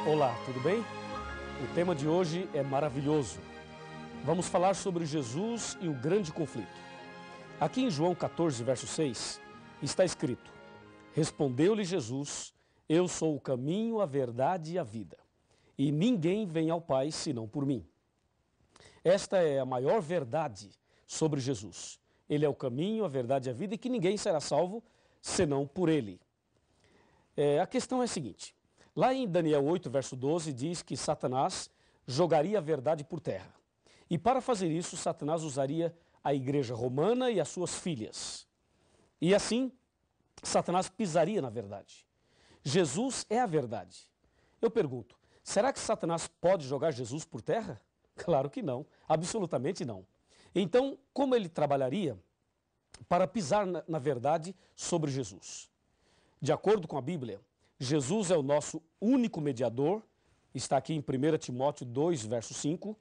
Olá, tudo bem? O tema de hoje é maravilhoso. Vamos falar sobre Jesus e o grande conflito. Aqui em João 14, verso 6, está escrito: Respondeu-lhe Jesus: Eu sou o caminho, a verdade e a vida, e ninguém vem ao Pai senão por mim. Esta é a maior verdade sobre Jesus. Ele é o caminho, a verdade e a vida, e que ninguém será salvo senão por ele. A questão é a seguinte: lá em Daniel 8, verso 12, diz que Satanás jogaria a verdade por terra. E para fazer isso, Satanás usaria a igreja romana e as suas filhas. E assim, Satanás pisaria na verdade. Jesus é a verdade. Eu pergunto, será que Satanás pode jogar Jesus por terra? Claro que não, absolutamente não. Então, como ele trabalharia para pisar na verdade sobre Jesus? De acordo com a Bíblia, Jesus é o nosso único mediador, está aqui em 1 Timóteo 2, verso 5,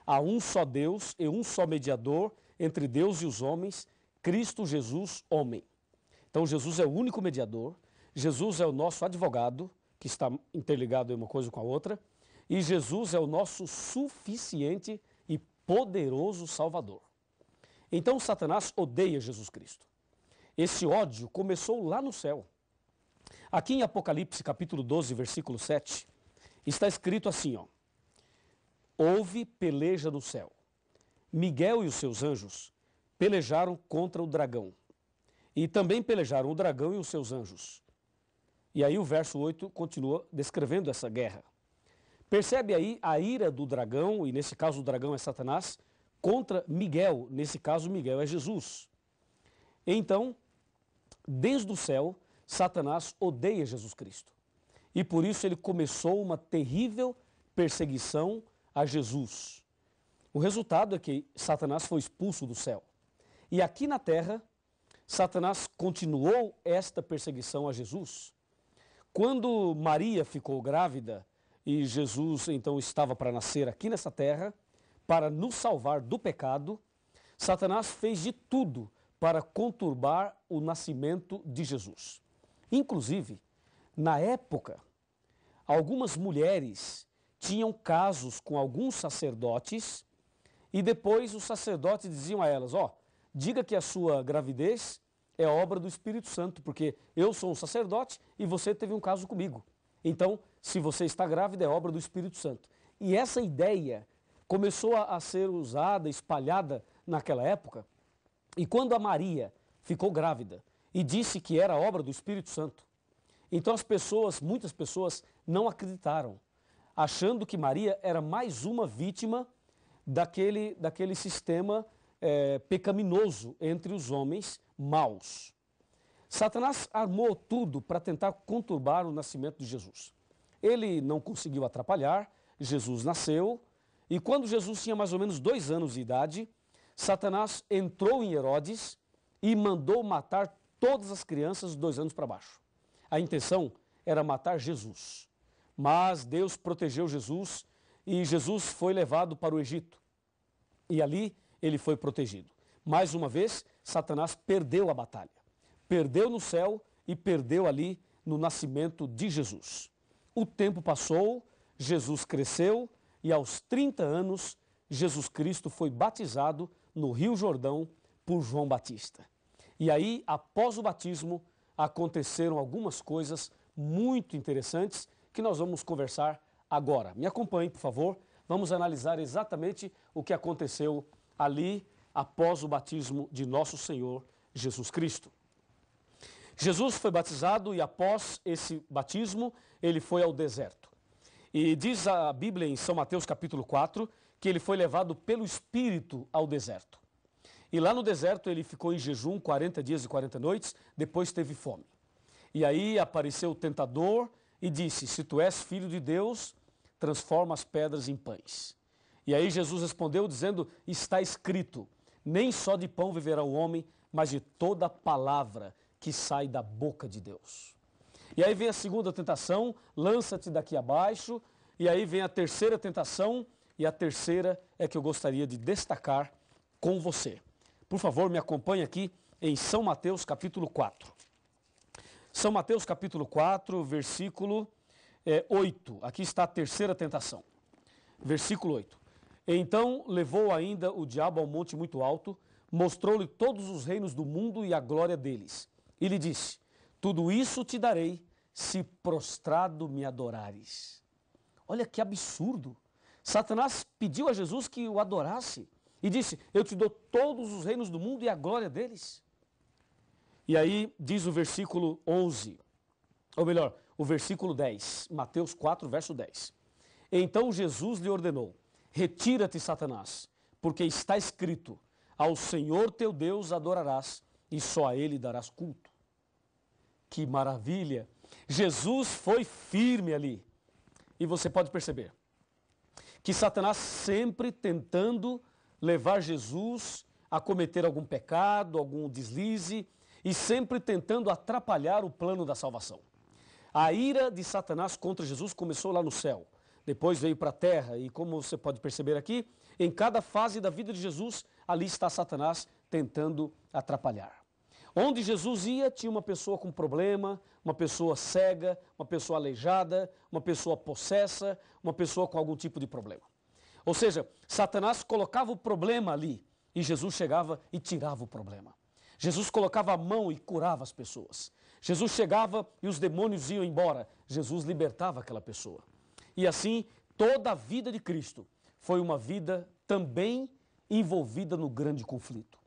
há um só Deus e um só mediador entre Deus e os homens, Cristo Jesus, homem. Então Jesus é o único mediador, Jesus é o nosso advogado, que está interligado uma coisa com a outra, e Jesus é o nosso suficiente e poderoso Salvador. Então Satanás odeia Jesus Cristo. Esse ódio começou lá no céu. Aqui em Apocalipse capítulo 12, versículo 7, está escrito assim, ó: Houve peleja no céu. Miguel e os seus anjos pelejaram contra o dragão. E também pelejaram o dragão e os seus anjos. E aí o verso 8 continua descrevendo essa guerra. Percebe aí a ira do dragão, e nesse caso o dragão é Satanás, contra Miguel, nesse caso Miguel é Jesus. Então, desde o céu, Satanás odeia Jesus Cristo. E por isso ele começou uma terrível perseguição a Jesus. O resultado é que Satanás foi expulso do céu. E aqui na terra, Satanás continuou esta perseguição a Jesus. Quando Maria ficou grávida e Jesus então estava para nascer aqui nessa terra, para nos salvar do pecado, Satanás fez de tudo para conturbar o nascimento de Jesus. Inclusive, na época, algumas mulheres tinham casos com alguns sacerdotes e depois os sacerdotes diziam a elas: diga que a sua gravidez é obra do Espírito Santo, porque eu sou um sacerdote e você teve um caso comigo. Então, se você está grávida, é obra do Espírito Santo. E essa ideia começou a ser usada, espalhada naquela época. E quando a Maria ficou grávida e disse que era obra do Espírito Santo, então muitas pessoas não acreditaram, achando que Maria era mais uma vítima daquele sistema pecaminoso entre os homens maus. Satanás armou tudo para tentar conturbar o nascimento de Jesus. Ele não conseguiu atrapalhar, Jesus nasceu, e quando Jesus tinha mais ou menos 2 anos de idade, Satanás entrou em Herodes e mandou matar todas as crianças de 2 anos para baixo. A intenção era matar Jesus. Mas Deus protegeu Jesus e Jesus foi levado para o Egito. E ali ele foi protegido. Mais uma vez, Satanás perdeu a batalha. Perdeu no céu e perdeu ali no nascimento de Jesus. O tempo passou, Jesus cresceu e aos 30 anos, Jesus Cristo foi batizado no Rio Jordão por João Batista. E aí, após o batismo, aconteceram algumas coisas muito interessantes que nós vamos conversar agora. Me acompanhe, por favor. Vamos analisar exatamente o que aconteceu ali após o batismo de nosso Senhor Jesus Cristo. Jesus foi batizado e após esse batismo, ele foi ao deserto. E diz a Bíblia em São Mateus capítulo 4 que ele foi levado pelo Espírito ao deserto. E lá no deserto ele ficou em jejum 40 dias e 40 noites, depois teve fome. E aí apareceu o tentador e disse: se tu és filho de Deus, transforma as pedras em pães. E aí Jesus respondeu dizendo: está escrito, nem só de pão viverá o homem, mas de toda palavra que sai da boca de Deus. E aí vem a segunda tentação: lança-te daqui abaixo. E aí vem a terceira tentação, e a terceira é que eu gostaria de destacar com você. Por favor, me acompanhe aqui em São Mateus capítulo 4. São Mateus capítulo 4, versículo 8, aqui está a terceira tentação. Versículo 8. Então levou ainda o diabo ao monte muito alto, mostrou-lhe todos os reinos do mundo e a glória deles. E lhe disse, tudo isso te darei, se prostrado me adorares. Olha que absurdo. Satanás pediu a Jesus que o adorasse e disse, eu te dou todos os reinos do mundo e a glória deles. E aí diz o versículo 11, ou melhor, o versículo 10, Mateus 4, verso 10. Então Jesus lhe ordenou, retira-te, Satanás, porque está escrito, ao Senhor teu Deus adorarás e só a Ele darás culto. Que maravilha! Jesus foi firme ali. E você pode perceber que Satanás sempre tentando levar Jesus a cometer algum pecado, algum deslize, e sempre tentando atrapalhar o plano da salvação. A ira de Satanás contra Jesus começou lá no céu, depois veio para a terra, e como você pode perceber aqui, em cada fase da vida de Jesus, ali está Satanás tentando atrapalhar. Onde Jesus ia, tinha uma pessoa com problema, uma pessoa cega, uma pessoa aleijada, uma pessoa possessa, uma pessoa com algum tipo de problema. Ou seja, Satanás colocava o problema ali e Jesus chegava e tirava o problema. Jesus colocava a mão e curava as pessoas. Jesus chegava e os demônios iam embora. Jesus libertava aquela pessoa. E assim, toda a vida de Cristo foi uma vida também envolvida no grande conflito.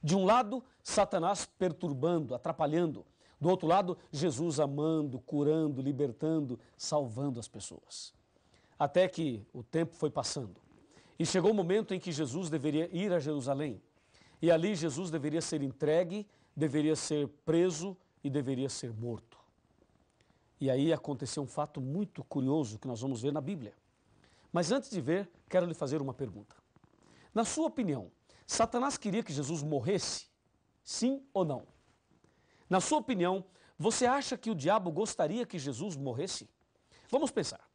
De um lado, Satanás perturbando, atrapalhando. Do outro lado, Jesus amando, curando, libertando, salvando as pessoas. Até que o tempo foi passando. E chegou o momento em que Jesus deveria ir a Jerusalém. E ali Jesus deveria ser entregue, deveria ser preso e deveria ser morto. E aí aconteceu um fato muito curioso que nós vamos ver na Bíblia. Mas antes de ver, quero lhe fazer uma pergunta. Na sua opinião, Satanás queria que Jesus morresse? Sim ou não? Na sua opinião, você acha que o diabo gostaria que Jesus morresse? Vamos pensar.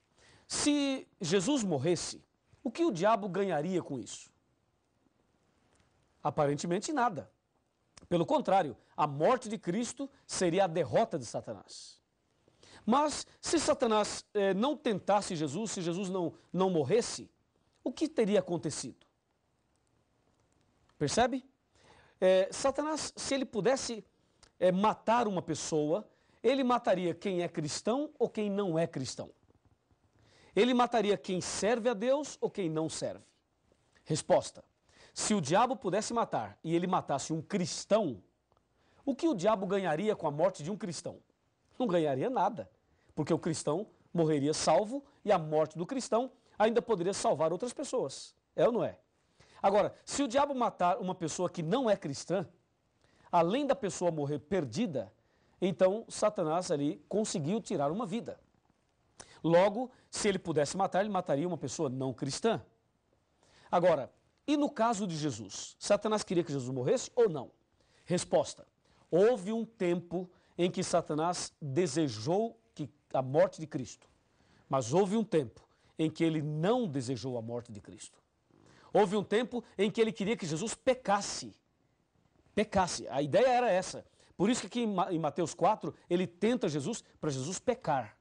Se Jesus morresse, o que o diabo ganharia com isso? Aparentemente nada. Pelo contrário, a morte de Cristo seria a derrota de Satanás. Mas se Satanás não tentasse Jesus, se Jesus não morresse, o que teria acontecido? Percebe? Satanás, se ele pudesse matar uma pessoa, ele mataria quem é cristão ou quem não é cristão. Ele mataria quem serve a Deus ou quem não serve. Resposta. Se o diabo pudesse matar e ele matasse um cristão, o que o diabo ganharia com a morte de um cristão? Não ganharia nada, porque o cristão morreria salvo e a morte do cristão ainda poderia salvar outras pessoas. É ou não é? Agora, se o diabo matar uma pessoa que não é cristã, além da pessoa morrer perdida, então Satanás ali conseguiu tirar uma vida. Logo, se ele pudesse matar, ele mataria uma pessoa não cristã. Agora, e no caso de Jesus? Satanás queria que Jesus morresse ou não? Resposta. Houve um tempo em que Satanás desejou a morte de Cristo. Mas houve um tempo em que ele não desejou a morte de Cristo. Houve um tempo em que ele queria que Jesus pecasse. Pecasse. A ideia era essa. Por isso que aqui em Mateus 4, ele tenta Jesus para Jesus pecar.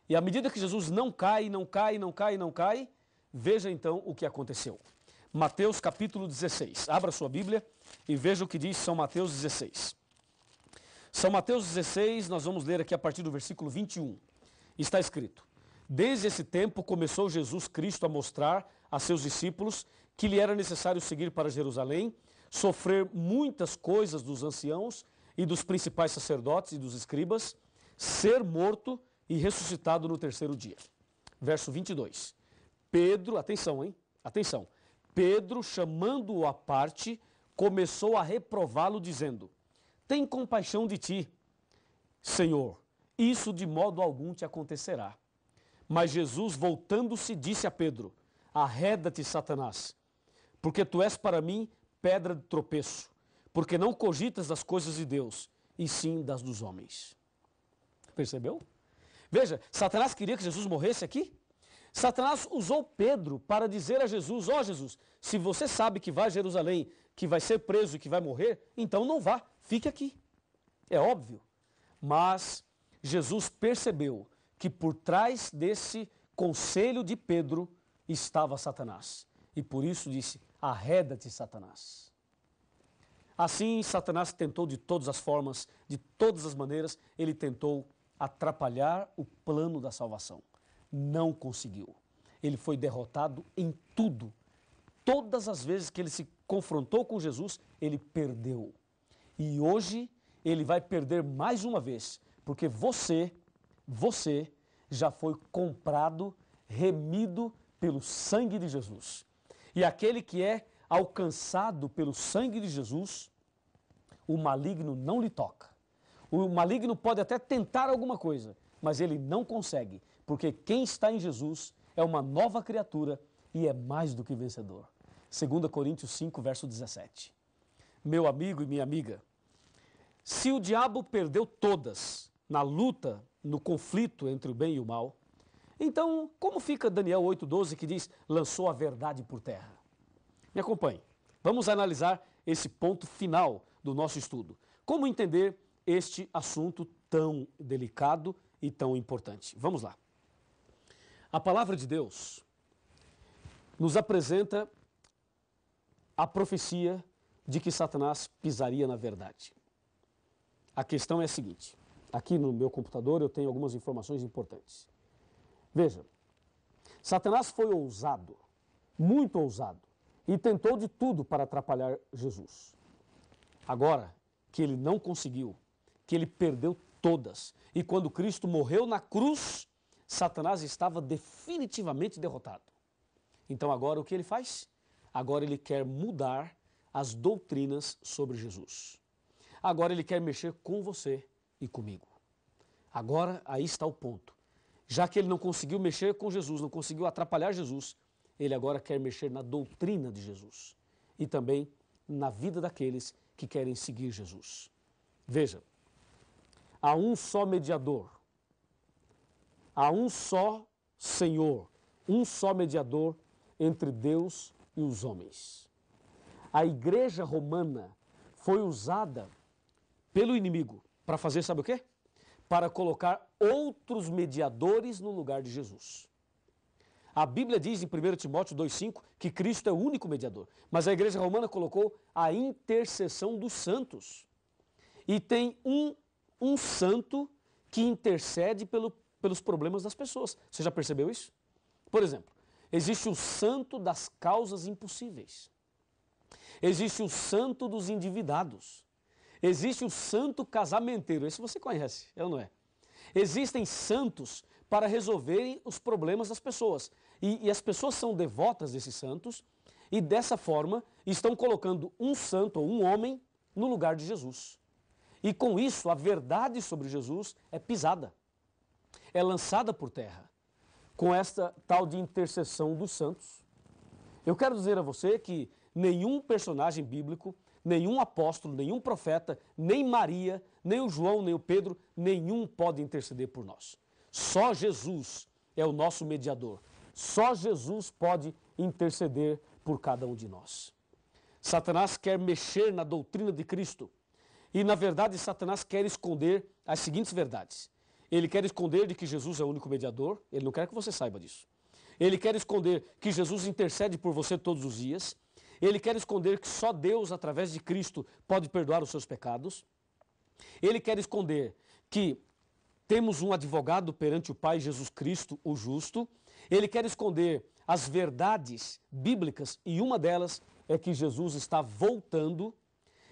E à medida que Jesus não cai, veja então o que aconteceu. Mateus capítulo 16. Abra sua Bíblia e veja o que diz São Mateus 16. São Mateus 16, nós vamos ler aqui a partir do versículo 21. Está escrito: Desde esse tempo começou Jesus Cristo a mostrar a seus discípulos que lhe era necessário seguir para Jerusalém, sofrer muitas coisas dos anciãos e dos principais sacerdotes e dos escribas, ser morto e ressuscitado no terceiro dia. Verso 22. Pedro, atenção, hein? Atenção. Pedro, chamando-o à parte, começou a reprová-lo, dizendo: Tem compaixão de ti, Senhor, isso de modo algum te acontecerá. Mas Jesus, voltando-se, disse a Pedro: Arreda-te, Satanás, porque tu és para mim pedra de tropeço, porque não cogitas das coisas de Deus, e sim das dos homens. Percebeu? Veja, Satanás queria que Jesus morresse aqui. Satanás usou Pedro para dizer a Jesus: ó Jesus, se você sabe que vai a Jerusalém, que vai ser preso e que vai morrer, então não vá, fique aqui. É óbvio. Mas Jesus percebeu que por trás desse conselho de Pedro estava Satanás. E por isso disse: arreda-te, Satanás. Assim, Satanás tentou de todas as formas, de todas as maneiras, ele tentou atrapalhar o plano da salvação. Não conseguiu. Ele foi derrotado em tudo. Todas as vezes que ele se confrontou com Jesus, ele perdeu. E hoje ele vai perder mais uma vez, porque você já foi comprado, remido pelo sangue de Jesus. E aquele que é alcançado pelo sangue de Jesus, o maligno não lhe toca. O maligno pode até tentar alguma coisa, mas ele não consegue, porque quem está em Jesus é uma nova criatura e é mais do que vencedor. 2 Coríntios 5, verso 17. Meu amigo e minha amiga, se o diabo perdeu todas na luta, no conflito entre o bem e o mal, então como fica Daniel 8,12 que diz, lançou a verdade por terra? Me acompanhe. Vamos analisar esse ponto final do nosso estudo. Como entender este assunto tão delicado e tão importante? Vamos lá. A palavra de Deus nos apresenta a profecia de que Satanás pisaria na verdade. A questão é a seguinte, aqui no meu computador eu tenho algumas informações importantes. Veja, Satanás foi ousado, muito ousado, e tentou de tudo para atrapalhar Jesus. Agora que ele não conseguiu, que ele perdeu todas, e quando Cristo morreu na cruz, Satanás estava definitivamente derrotado. Então agora o que ele faz? Agora ele quer mudar as doutrinas sobre Jesus. Agora ele quer mexer com você e comigo. Agora aí está o ponto. Já que ele não conseguiu mexer com Jesus, não conseguiu atrapalhar Jesus, ele agora quer mexer na doutrina de Jesus e também na vida daqueles que querem seguir Jesus. Veja, há um só mediador, há um só Senhor, um só mediador entre Deus e os homens. A igreja romana foi usada pelo inimigo para fazer, sabe o quê? Para colocar outros mediadores no lugar de Jesus. A Bíblia diz em 1 Timóteo 2,5 que Cristo é o único mediador, mas a igreja romana colocou a intercessão dos santos. E tem um santo que intercede pelos problemas das pessoas. Você já percebeu isso? Por exemplo, existe o santo das causas impossíveis. Existe o santo dos endividados. Existe o santo casamenteiro. Esse você conhece, é ou não é? Existem santos para resolverem os problemas das pessoas. E as pessoas são devotas desses santos e dessa forma estão colocando um santo ou um homem no lugar de Jesus. E com isso a verdade sobre Jesus é pisada, é lançada por terra, com esta tal de intercessão dos santos. Eu quero dizer a você que nenhum personagem bíblico, nenhum apóstolo, nenhum profeta, nem Maria, nem o João, nem o Pedro, nenhum pode interceder por nós. Só Jesus é o nosso mediador. Só Jesus pode interceder por cada um de nós. Satanás quer mexer na doutrina de Cristo. E, na verdade, Satanás quer esconder as seguintes verdades. Ele quer esconder de que Jesus é o único mediador. Ele não quer que você saiba disso. Ele quer esconder que Jesus intercede por você todos os dias. Ele quer esconder que só Deus, através de Cristo, pode perdoar os seus pecados. Ele quer esconder que temos um advogado perante o Pai, Jesus Cristo, o justo. Ele quer esconder as verdades bíblicas e uma delas é que Jesus está voltando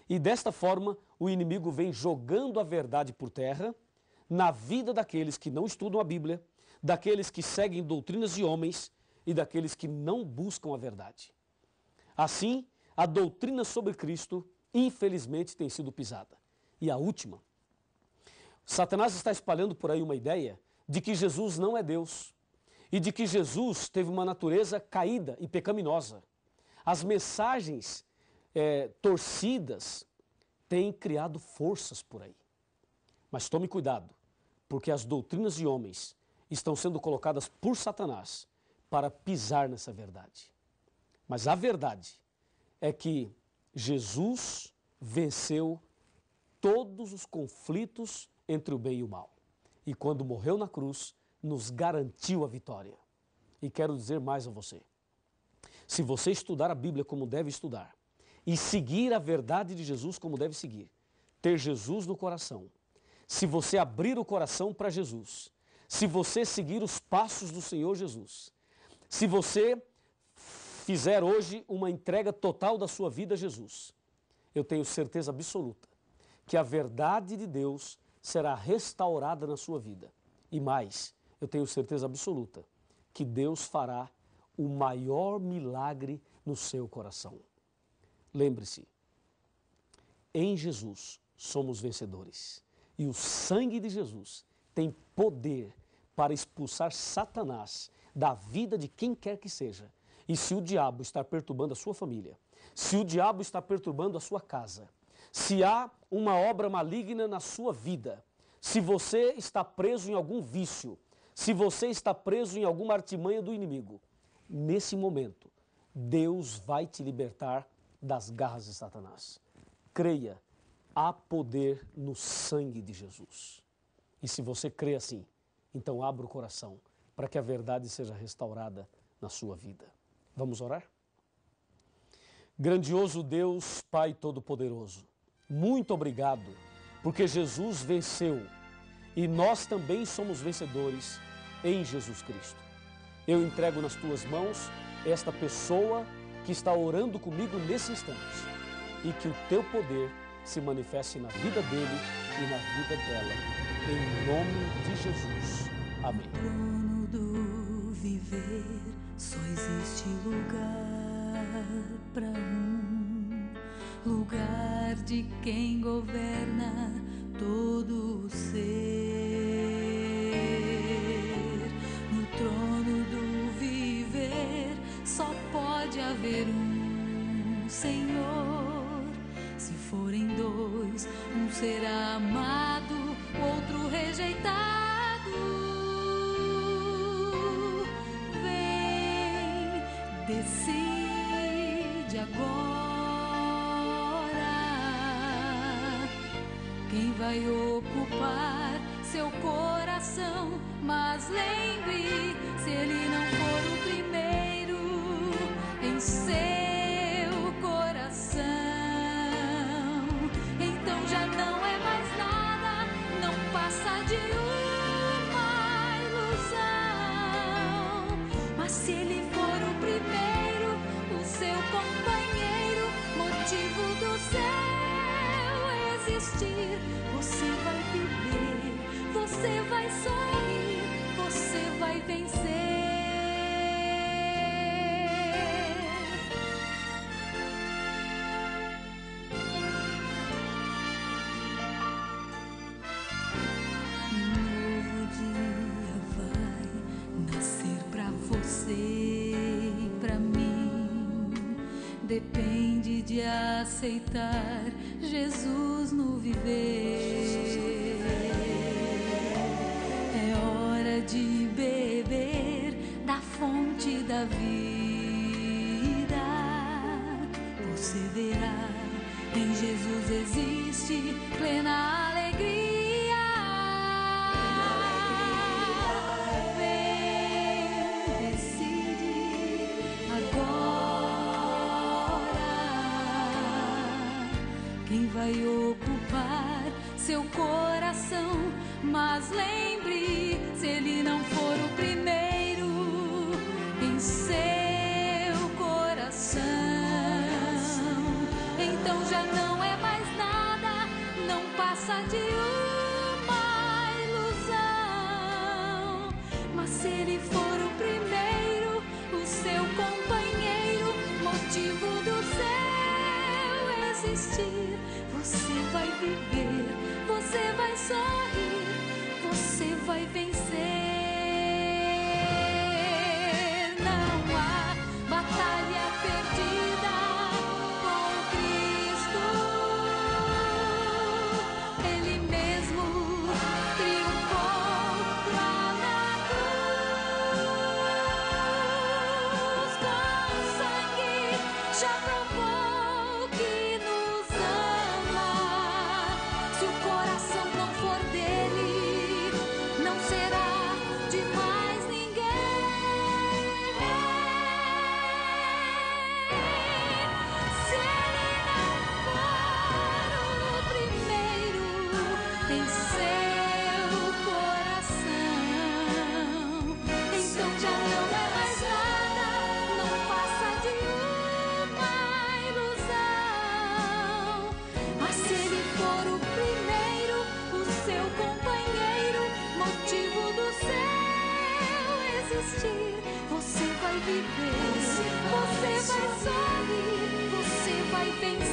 e desta forma o inimigo vem jogando a verdade por terra na vida daqueles que não estudam a Bíblia, daqueles que seguem doutrinas de homens e daqueles que não buscam a verdade. Assim, a doutrina sobre Cristo, infelizmente, tem sido pisada. E a última, Satanás está espalhando por aí uma ideia de que Jesus não é Deus e de que Jesus teve uma natureza caída e pecaminosa. As mensagens torcidas têm criado forças por aí. Mas tome cuidado, porque as doutrinas de homens estão sendo colocadas por Satanás para pisar nessa verdade. Mas a verdade é que Jesus venceu todos os conflitos entre o bem e o mal. E quando morreu na cruz, nos garantiu a vitória. E quero dizer mais a você. Se você estudar a Bíblia como deve estudar e seguir a verdade de Jesus como deve seguir, ter Jesus no coração, se você abrir o coração para Jesus, se você seguir os passos do Senhor Jesus, se você fizer hoje uma entrega total da sua vida a Jesus, eu tenho certeza absoluta que a verdade de Deus será restaurada na sua vida. E mais, eu tenho certeza absoluta que Deus fará o maior milagre no seu coração. Lembre-se, em Jesus somos vencedores. E o sangue de Jesus tem poder para expulsar Satanás da vida de quem quer que seja. E se o diabo está perturbando a sua família, se o diabo está perturbando a sua casa, se há uma obra maligna na sua vida, se você está preso em algum vício, se você está preso em alguma artimanha do inimigo, nesse momento, Deus vai te libertar das garras de Satanás. Creia, há poder no sangue de Jesus. E se você crê assim, então abra o coração para que a verdade seja restaurada na sua vida. Vamos orar? Grandioso Deus, Pai Todo-Poderoso, muito obrigado, porque Jesus venceu e nós também somos vencedores em Jesus Cristo. Eu entrego nas tuas mãos esta pessoa que está orando comigo nesse instante e que o teu poder se manifeste na vida dele e na vida dela. Em nome de Jesus. Amém. No trono do viver só existe lugar para lugar de quem governa todo o ser. No trono do viver só pode haver Senhor. Se forem dois, será amado, outro rejeitado. Vem, decide agora quem vai ocupar seu coração. Mas lembre, se ele não for o primeiro em seu coração, então já não é mais nada, não passa de uma ilusão. Mas se ele for o primeiro, o seu companheiro, motivo do seu existir, você vai viver, você vai sorrir, você vai vencer. Depende de aceitar Jesus no viver. É hora de beber da fonte da vida. Você verá, em Jesus existe plena alegria. Vem, decide agora quem vai ocupar seu coração. Mas lembre, se ele não for o primeiro em seu coração, então já não é mais nada, não passa de uma ilusão. Mas se ele for o primeiro, o seu companheiro, motivo do seu existir, você vai viver, você vai sorrir, você vai vencer. existir, você vai viver, você vai sorrir, você vai vencer.